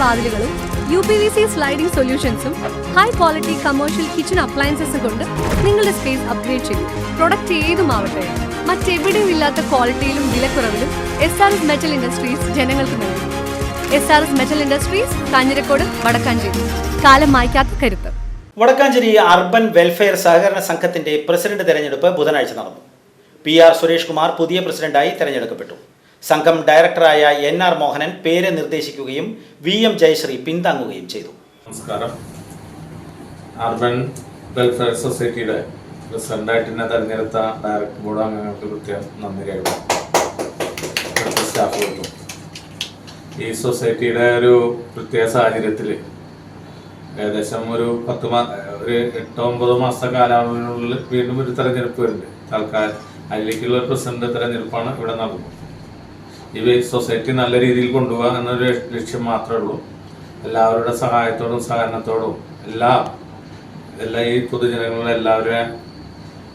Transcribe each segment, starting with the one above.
വാതിലുകളും UPVC sliding സൊല്യൂഷൻസും high quality commercial kitchen അപ്ലയൻസസും കൊണ്ട് നിങ്ങളുടെ സ്പേസ് അപ്ഗ്രേഡ് ചെയ്യും. പ്രൊഡക്റ്റ് ഏതുമാവട്ടെ, മറ്റെവിടെയും ഇല്ലാത്ത ക്വാളിറ്റിയിലും വിലക്കുറവിലും SRS മെറ്റൽ ഇൻഡസ്ട്രീസ് ജനങ്ങൾക്ക് നൽകും. SRS metal industries, Kanjirakode, Vadakkanchery. കാലം മായ്ക്കാത്ത കരുത്ത്. വടക്കാഞ്ചേരി അർബൻ വെൽഫെയർ സഹകരണ സംഘത്തിന്റെ പ്രസിഡന്റ് തെരഞ്ഞെടുപ്പ് ബുധനാഴ്ച നടന്നു. PR സുരേഷ് കുമാർ പുതിയ പ്രസിഡന്റായി തെരഞ്ഞെടുക്കപ്പെട്ടു. സംഘം ഡയറക്ടറായ NR മോഹനൻ പേര് നിർദ്ദേശിക്കുകയും VM ജയശ്രീ പിന്താങ്ങുകയും ചെയ്തു. നമസ്കാരം. അർബൻ വെൽഫെയർ സൊസൈറ്റിയുടെ പ്രസിഡന്റായിട്ട് എന്നെ തെരഞ്ഞെടുത്ത ഡയറക്ടർ ബോർഡ് അംഗങ്ങൾക്ക് പ്രത്യേകം നന്ദി രേഖപ്പെടുത്തുന്നു. സ്റ്റാഫുകൾക്കും ഈ സൊസൈറ്റിയുടെ ഒരു പ്രത്യേക സാഹചര്യത്തിൽ ഏകദേശം ഒരു 8-9 മാസ കാലാവധിയിനുള്ളിൽ വീണ്ടും ഒരു തെരഞ്ഞെടുപ്പ് വരുന്നുണ്ട്. തൽക്കാലം അതിലേക്കുള്ള പ്രസിഡന്റ് തെരഞ്ഞെടുപ്പാണ് ഇവിടെ നടന്നത്. ഈ സൊസൈറ്റി നല്ല രീതിയിൽ കൊണ്ടുപോകുക എന്നൊരു ലക്ഷ്യം മാത്രമേ ഉള്ളൂ. എല്ലാവരുടെ സഹായത്തോടും സഹകരണത്തോടും എല്ലാ ഈ പൊതുജനങ്ങളുടെ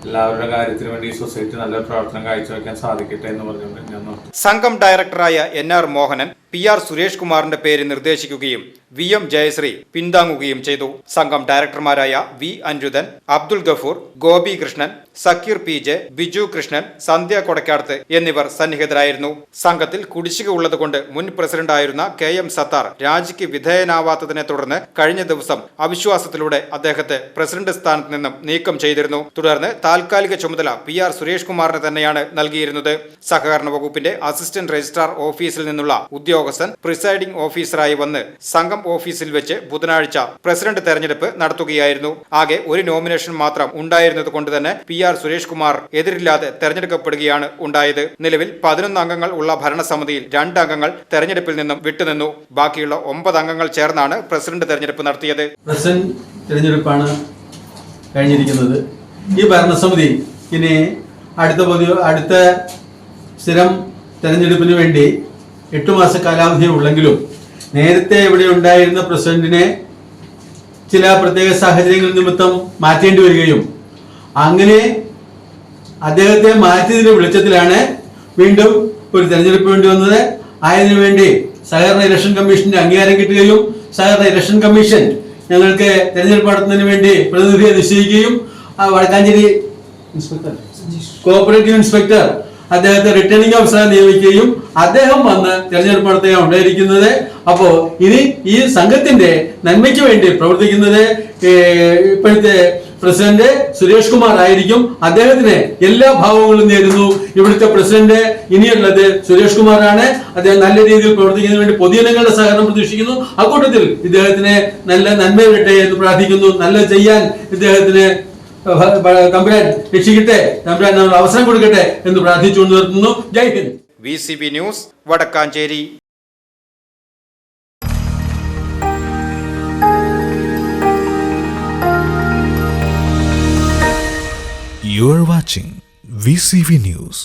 എല്ലാവരുടെ കാര്യത്തിന് വേണ്ടി ഈ സൊസൈറ്റി നല്ല പ്രവർത്തനം കാഴ്ചവെക്കാൻ സാധിക്കട്ടെ എന്ന് പറഞ്ഞുകൊണ്ട് ഞാൻ സംഘം ഡയറക്ടറായ NR മോഹനൻ PR സുരേഷ് കുമാറിന്റെ പേര് നിർദ്ദേശിക്കുകയും VM ജയശ്രീ പിന്താങ്ങുകയും ചെയ്തു. സംഘം ഡയറക്ടർമാരായ V അനിരുദ്ധൻ, അബ്ദുൾ ഗഫൂർ, ഗോപി കൃഷ്ണൻ, സക്കീർ PJ, ബിജു കൃഷ്ണൻ, സന്ധ്യ കൊടക്കാടത്ത് എന്നിവർ സന്നിഹിതരായിരുന്നു. സംഘത്തിൽ കുടിശ്ശിക ഉള്ളതുകൊണ്ട് മുൻ പ്രസിഡന്റായിരുന്ന KM സത്താർ രാജിക്ക് വിധേയനാവാത്തതിനെ തുടർന്ന് കഴിഞ്ഞ ദിവസം അവിശ്വാസത്തിലൂടെ അദ്ദേഹത്തെ പ്രസിഡന്റ് സ്ഥാനത്ത് നിന്നും നീക്കം ചെയ്തിരുന്നു. തുടർന്ന് താൽക്കാലിക ചുമതല PR സുരേഷ് കുമാറിന് തന്നെയാണ് നൽകിയിരുന്നത്. സഹകരണ വകുപ്പിന്റെ അസിസ്റ്റന്റ് രജിസ്ട്രാർ ഓഫീസിൽ നിന്നുള്ള ഉദ്യോഗസ്ഥൻ പ്രിസൈഡിംഗ് ഓഫീസറായി വന്ന് സംഘം ഓഫീസിൽ വെച്ച് ബുധനാഴ്ച പ്രസിഡന്റ് തെരഞ്ഞെടുപ്പ് നടത്തുകയായിരുന്നു. ആകെ ഒരു നോമിനേഷൻ മാത്രം ഉണ്ടായിരുന്നത് കൊണ്ട് തന്നെ PR സുരേഷ് കുമാർ എതിരില്ലാതെ തെരഞ്ഞെടുക്കപ്പെടുകയാണ് ഉണ്ടായത്. നിലവിൽ 11 അംഗങ്ങൾ ഉള്ള ഭരണസമിതിയിൽ 2 അംഗങ്ങൾ തെരഞ്ഞെടുപ്പിൽ നിന്നും വിട്ടുനിന്നു. ബാക്കിയുള്ള 9 അംഗങ്ങൾ ചേർന്നാണ് പ്രസിഡന്റ് തെരഞ്ഞെടുപ്പ് നടത്തിയത്. പ്രസിഡന്റ് തെരഞ്ഞെടുപ്പാണ് കഴിഞ്ഞിരിക്കുന്നത്. ഈ ഭരണസമിതി ഇനി അടുത്ത സ്ഥിരം തെരഞ്ഞെടുപ്പിന് വേണ്ടി 8 മാസ കാലാവധി ഉള്ളെങ്കിലും നേരത്തെ ഇവിടെ ഉണ്ടായിരുന്ന പ്രസിഡന്റിനെ ചില പ്രത്യേക സാഹചര്യങ്ങൾ നിമിത്തം മാറ്റേണ്ടി വരികയും അങ്ങനെ അദ്ദേഹത്തെ മാറ്റിയതിന്റെ വെളിച്ചത്തിലാണ് വീണ്ടും ഒരു തെരഞ്ഞെടുപ്പ് വേണ്ടി വന്നത്. ആയതിനു വേണ്ടി സഹകരണ ഇലക്ഷൻ കമ്മീഷന്റെ അംഗീകാരം കിട്ടുകയും സഹകരണ ഇലക്ഷൻ കമ്മീഷൻ ഞങ്ങൾക്ക് തെരഞ്ഞെടുപ്പ് നടത്തുന്നതിന് വേണ്ടി പ്രതിനിധിയെ നിശ്ചയിക്കുകയും വടക്കാഞ്ചേരി കോഓപ്പറേറ്റീവ് ഇൻസ്പെക്ടർ അദ്ദേഹത്തെ റിട്ടേണിംഗ് ഓഫീസറെ നിയമിക്കുകയും അദ്ദേഹം വന്ന് തെരഞ്ഞെടുപ്പ് നടത്തുകയാണ് ഉണ്ടായിരിക്കുന്നത്. അപ്പോ ഇനി ഈ സംഘത്തിന്റെ നന്മയ്ക്ക് വേണ്ടി പ്രവർത്തിക്കുന്നത് ഇപ്പോഴത്തെ പ്രസിഡന്റ് സുരേഷ് കുമാർ ആയിരിക്കും. അദ്ദേഹത്തിന് എല്ലാ ഭാവങ്ങളും നേരുന്നു. ഇവിടുത്തെ പ്രസിഡന്റ് ഇനിയുള്ളത് സുരേഷ് കുമാറാണ്. അദ്ദേഹം നല്ല രീതിയിൽ പ്രവർത്തിക്കുന്നതിന് വേണ്ടി പൊതുജനങ്ങളുടെ സഹകരണം പ്രതീക്ഷിക്കുന്നു. അക്കൂട്ടത്തിൽ ഇദ്ദേഹത്തിന് നല്ല നന്മ വരട്ടെ എന്ന് പ്രാർത്ഥിക്കുന്നു. നല്ല ചെയ്യാൻ ഇദ്ദേഹത്തിന് തമ്പുരാൻ രക്ഷിക്കട്ടെ, തമ്പുരാൻ അവസരം കൊടുക്കട്ടെ എന്ന് പ്രാർത്ഥിച്ചുകൊണ്ട് നിർത്തുന്നു. Jai Hind. VCB news, Vadakkanchery. You are watching VCV News.